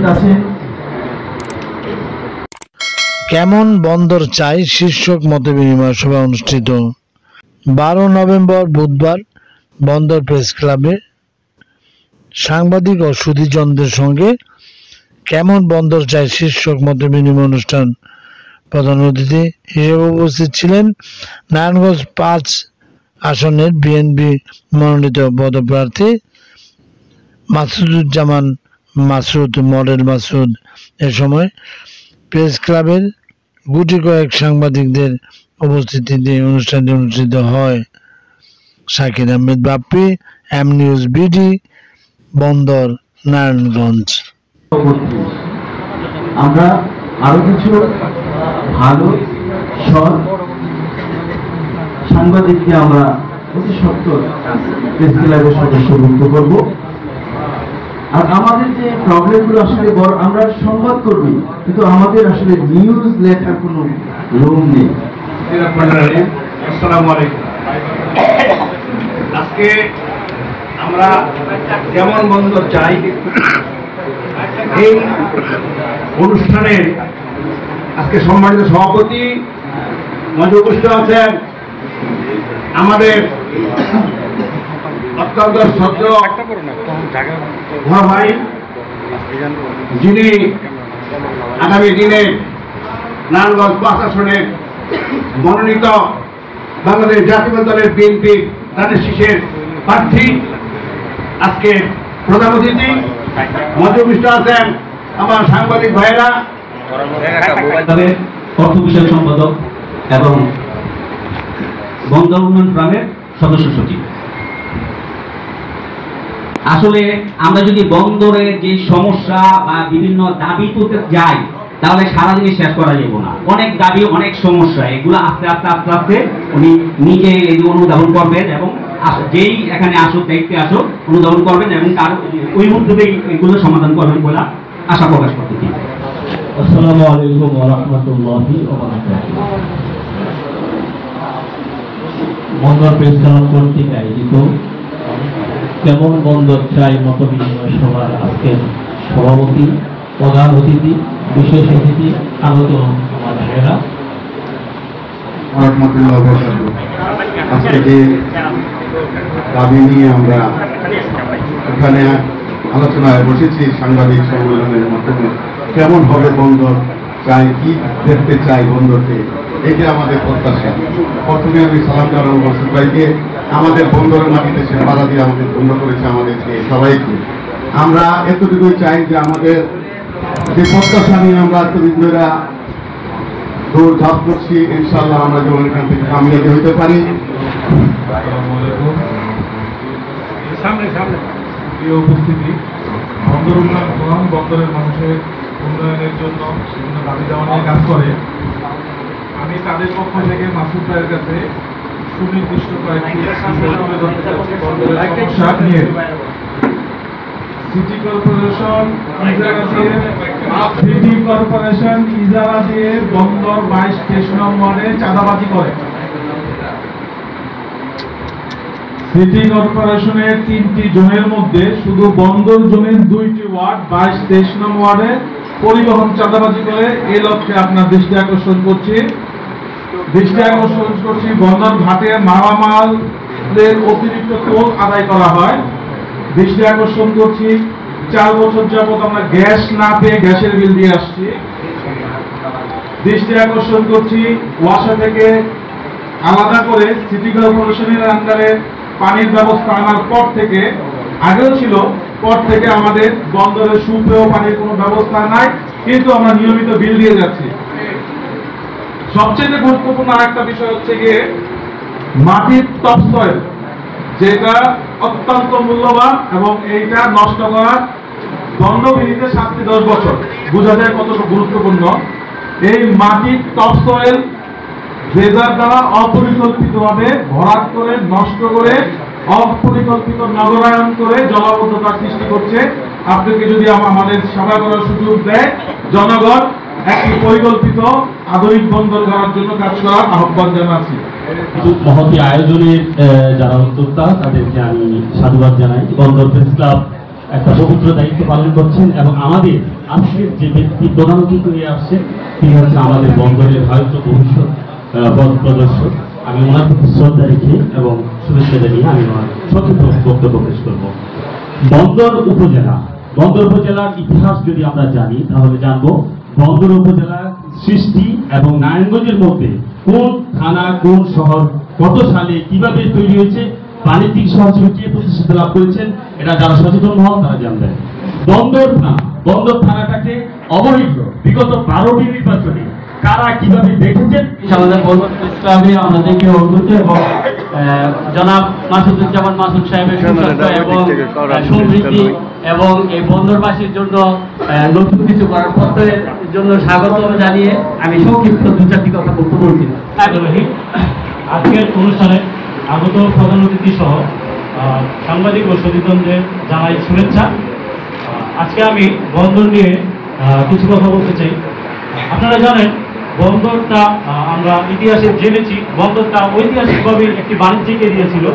কাছে। কেমন বন্দর চাই শীর্ষক মতবিনিময় সভা অনুষ্ঠিত 12 নভেম্বর বুধবার বন্দর প্রেস ক্লাবে সাংবাদিক ও সুধীজনদের সঙ্গে কেমন বন্দর চাই শীর্ষক মতবিনিময় অনুষ্ঠান। প্রধান অতিথি হিসেবে উপস্থিত ছিলেন নারায়ণগঞ্জ 5 আসনের বিএনপি মনোনীত পদপ্রার্থী মাসুদুজ্জামান মাসুদ মডেল মাসুদ। এ সময় প্রেস ক্লাবের গুটি কয়েক সাংবাদিকদের উপস্থিতিতে অনুষ্ঠানটি অনুষ্ঠিত হয়। Shakir Ahmed Bappi, M news BD, Bandar Narayanganj. আমরা আরো কিছু ভালো সৎ সাংবাদিককে আমরা অতি সত্তর প্রেস ক্লাবের সদস্যভুক্ত করব। আর আমাদের যে প্রবলেমগুলো আসলে বড়, আমরা সংবাদকর্মী কিন্তু আমাদের আসলে নিউজ লেখার কোনো রুম নেই। আসসালামু আলাইকুম। আজকে আমরা কেমন বন্দর চাই এই অনুষ্ঠানের আজকে সম্মানিত সভাপতি মঞ্চে উপস্থিত আছেন আমাদের অত্যন্ত শ্রদ্ধ ভাই, যিনি আগামী দিনে নারায়ণগঞ্জ 5 আসনের মনোনীত বাংলাদেশ জাতীয় দলের বিএনপি ধানের শীষের প্রার্থী। আজকে প্রধান অতিথি মঞ্চে উপস্থিত আছেন আমার সাংবাদিক ভাইয়েরা, অর্থ বিষয়ক সম্পাদক এবং বন্দর উন্নয়ন ফোরামের সদস্য সচিব। আসলে আমরা যদি বন্দরে যে সমস্যা বা বিভিন্ন দাবি তুলতে যাই তাহলে সারাদিনে শেষ করা যাবে না। অনেক দাবি, অনেক সমস্যা, এগুলো আস্তে আস্তে আস্তে আস্তে উনি নিজে এগুলো অনুধাবন করবেন এবং যেই এখানে আসুক, দায়িত্বে আসুক, অনুধাবন করবেন এবং তার ওই মুহূর্তেই এগুলো সমাধান করবেন বলে আশা প্রকাশ করতে চাই। আসসালামু আলাইকুম ওয়া রাহমাতুল্লাহি ওয়া বারাকাতুহু। বন্দর প্রেস ক্লাব কর্তৃক আয়োজিত কেমন বন্দর চাই মতবিনিময় সভার আজকের সভাপতি, প্রধান অতিথি, বিশেষ অতিথি, আগত আমার ভাইয়েরা, আজকে যে দাবি নিয়ে আমরা এখানে আলোচনায় বসেছি সাংবাদিক সম্মেলনের মাধ্যমে, কেমন হবে বন্দর চাই, কি দেখতে চাই বন্দরকে, এটা আমাদের প্রত্যাশা। প্রথমে আমি সালাম জানাবো মাসুদ ভাইকে, আমাদের বন্দরের মাটিতে সে বাধা দিয়ে আমাদের বন্ধ করেছে, আমাদেরকে সবাইকে। আমরা এতটুকুই চাই যে আমাদের যে প্রত্যাশা নিয়ে আমরা এতদিন ধরে দৌড়ঝাঁপ করছি, ইনশাআল্লাহ আমরা যেমন এখান থেকে কামিয়াবি হইতে পারি। উপস্থিতি বন্দর উন্নয়ন ফোরাম বন্দরের মানুষের উন্নয়নের জন্য বিভিন্ন দাবি দেওয়া নিয়ে কাজ করে। আমি তাদের পক্ষ থেকে মাসুদ ভাইয়ের কাছে সুনির্দিষ্ট কয়েকটি সমস্যা নিয়ে সিটি কর্পোরেশন ইজারা দিয়ে বন্দর 22-23 নম্বরে চাঁদাবাজি করে। সিটি কর্পোরেশনের 3টি জোনের মধ্যে শুধু বন্দর জোনের 2টি ওয়ার্ড 22-23 নম্বর ওয়ার্ডে পরিবহন চাঁদাবাজি করে। এই লক্ষ্যে আপনার দৃষ্টি আকর্ষণ করছি। বন্দর ঘাটে মালামালের অতিরিক্ত টোল আদায় করা হয়। দৃষ্টি আকর্ষণ করছি 4 বছর যাবত আমরা গ্যাস না পেয়ে গ্যাসের বিল দিয়ে আসছি। দৃষ্টি আকর্ষণ করছি ওয়াসা থেকে আলাদা করে সিটি কর্পোরেশনের আন্ডারে পানির ব্যবস্থা আনার পর থেকে, আগেও ছিল, পর থেকে আমাদের বন্দরে সুপেয় পানির কোনো ব্যবস্থা নাই, কিন্তু আমরা নিয়মিত বিল দিয়ে যাচ্ছি। সবচেয়ে গুরুত্বপূর্ণ আরেকটা বিষয় হচ্ছে গিয়ে মাটির টপসয়েল, যেটা অত্যন্ত মূল্যবান এবং এইটা নষ্ট করা দণ্ডবিধিতে শাস্তি 10 বছর। বোঝা যায় কতটা গুরুত্বপূর্ণ। এই মাটির টপসয়েল ড্রেজার দ্বারা অপরিকল্পিতভাবে ভরাট করে, নষ্ট করে, অপরিকল্পিত নগরায়ন করে জলাবদ্ধতার সৃষ্টি করছে। আপনাকে যদি আমাদের সেবা করার সুযোগ দেয়, জনগণ একটি পরিকল্পিত আধুনিক বন্দর করার জন্য কাজ করার আহ্বান জানাচ্ছি। মহতি আয়োজনের যারা উদ্যোক্তা তাদেরকে আমি সাধুবাদ জানাই। বন্দর প্রেস ক্লাব একটা পবিত্র দায়িত্ব পালন করছেন এবং আমাদের আজকের যে ব্যক্তি প্রধান অতিথি হয়ে আসছে তিনি হচ্ছেন আমাদের বন্দরের ভারতীয় ভবিষ্যৎ পথ প্রদর্শক। আমি ওনার প্রতি শ্রদ্ধা রেখে এবং শুভেচ্ছা জানিয়ে আমি ওনার সংক্ষিপ্ত বক্তব্য পেশ করব। বন্দর উপজেলার ইতিহাস যদি আমরা জানি তাহলে জানবো বন্দর উপজেলার সৃষ্টি এবং নারায়ণগঞ্জের মধ্যে কোন থানা কোন শহর কত সালে কিভাবে তৈরি হয়েছে, বাণিজ্যিক শহর হিসেবে কে প্রতিষ্ঠিত লাভ করেছেন, এটা যারা সচেতন হন তারা জানবেন। বন্দর থানাটাকে অবহিত বিগত 12টি নির্বাচনে কারা কিভাবে দেখেছেন আমাদের বন্দর প্রেস ক্লাবে আমাদেরকে অনুরোধ এবং জনাব মাসুদুজ্জামান মাসুদ সাহেবের সুস্বাস্থ্য এবং সমৃদ্ধি এবং এই বন্দরবাসীর জন্য নতুন কিছু করার পথের জন্য স্বাগত জানিয়ে আমি সংক্ষিপ্ত দু চারটি কথা বক্তব্য বলছি। আজকের অনুষ্ঠানে আগত প্রধান অতিথি সহ সাংবাদিক ও সচেতনদের জানাই শুভেচ্ছা। আজকে আমি বন্দর নিয়ে কিছু কথা বলতে চাই। আপনারা জানেন বন্দরটা আমরা ইতিহাসে জেনেছি বন্দরটা ঐতিহাসিকভাবে একটি বাণিজ্যিক এরিয়া ছিল।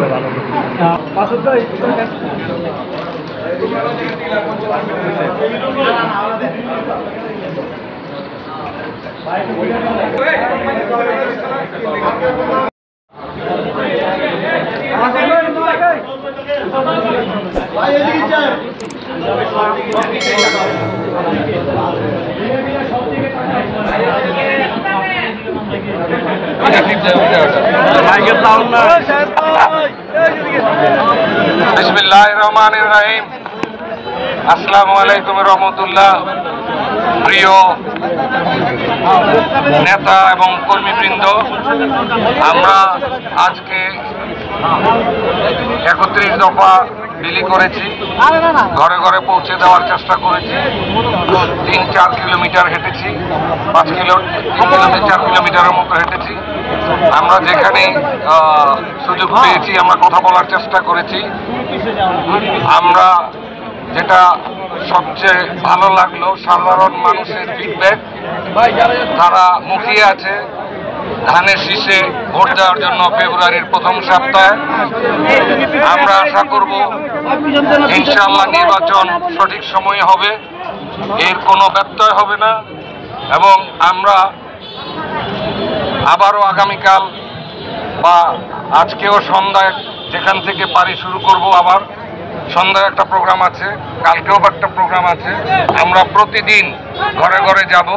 বিসমিল্লাহির রহমানির রহিম। আসসালামু আলাইকুম রহমতুল্লাহ। প্রিয় নেতা এবং কর্মীবৃন্দ, আমরা আজকে 31 দফা বিলি করেছি, ঘরে ঘরে পৌঁছে দেওয়ার চেষ্টা করেছি। 3-4 কিলোমিটার হেঁটেছি, 4 কিলোমিটারের মতো হেঁটেছি। আমরা যেখানে সুযোগ পেয়েছি আমরা কথা বলার চেষ্টা করেছি। আমরা যেটা সবচেয়ে ভালো লাগলো সাধারণ মানুষের ফিডব্যাক, তারা মুখিয়ে আছে ধানের শীষে ভোট দেওয়ার জন্য ফেব্রুয়ারির প্রথম সপ্তাহে। আমরা আশা করব ইনশাআল্লাহ নির্বাচন সঠিক সময়ে হবে, এর কোনো ব্যত্যয় হবে না এবং আমরা আবারও আগামীকাল বা আজকেও সন্ধ্যায় যেখান থেকে পারি শুরু করব। আবার সন্ধ্যায় একটা প্রোগ্রাম আছে, কালকেও একটা প্রোগ্রাম আছে। আমরা প্রতিদিন ঘরে ঘরে যাব,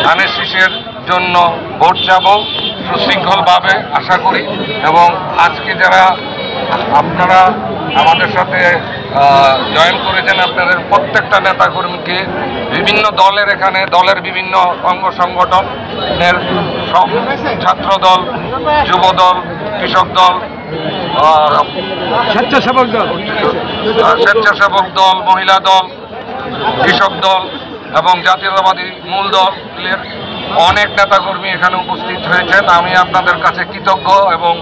ধানের শীষের জন্য ভোট যাব সুশৃঙ্খলভাবে আশা করি। এবং আজকে যারা আপনারা আমাদের সাথে জয়েন করেছেন, আপনাদের প্রত্যেকটা নেতাকর্মীকে বিভিন্ন দলের এখানে দলের বিভিন্ন অঙ্গ সংগঠনের সব ছাত্র দল, যুব দল, কৃষক দল, স্বেচ্ছাসেবক দল, মহিলা দল, কৃষক দল এবং জাতীয়তাবাদী মূল দলের অনেক নেতাকর্মী এখানে উপস্থিত হয়েছেন। আমি আপনাদের কাছে কৃতজ্ঞ এবং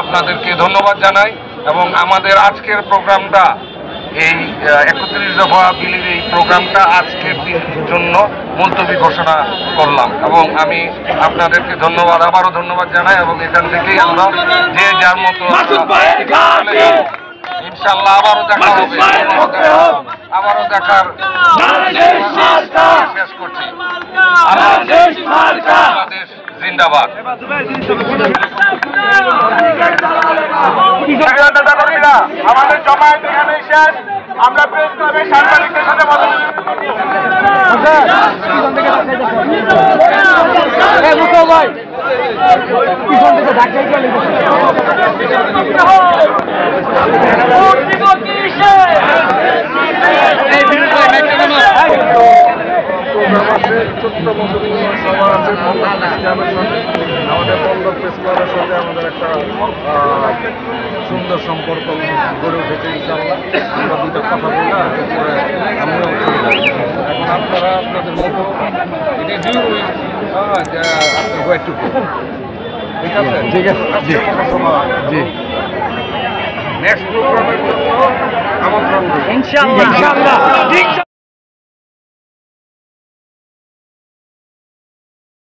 আপনাদেরকে ধন্যবাদ জানাই। এবং আমাদের আজকের প্রোগ্রামটা এই 31 দফা বিলির এই প্রোগ্রামটা আজকের জন্য মুলতবি ঘোষণা করলাম এবং আমি আপনাদেরকে আবারও ধন্যবাদ জানাই। এবং এখান থেকেই আমরা যে যার মতো ইনশাআল্লাহ আবারও দেখা হবে, আবারও দেখার শেষ করছি। বাংলাদেশ জিন্দাবাদ। আমাদের জমায়েত এখানে শেষ। আমরা প্রেস ক্লাবে সাংবাদিকদের সাথে কথা ছোট্ট মতো সভা আছে আমাদের বন্দর প্রেস ক্লাবের সাথে আমাদের একটা সুন্দর সম্পর্ক গড়ে উঠেছে। ইনশাআল্লাহ আমরা দুটো কথা বলে এরপরে আমিও চলে যাব। এখন আপনারা আপনাদের মতো এটা ডিউ যে আপনার ওয়েটটুকু ঠিক আছে, ঠিক আছে জি নেক্সট প্রোগ্রামের জন্য আমন্ত্রণ ইনশাআল্লাহ।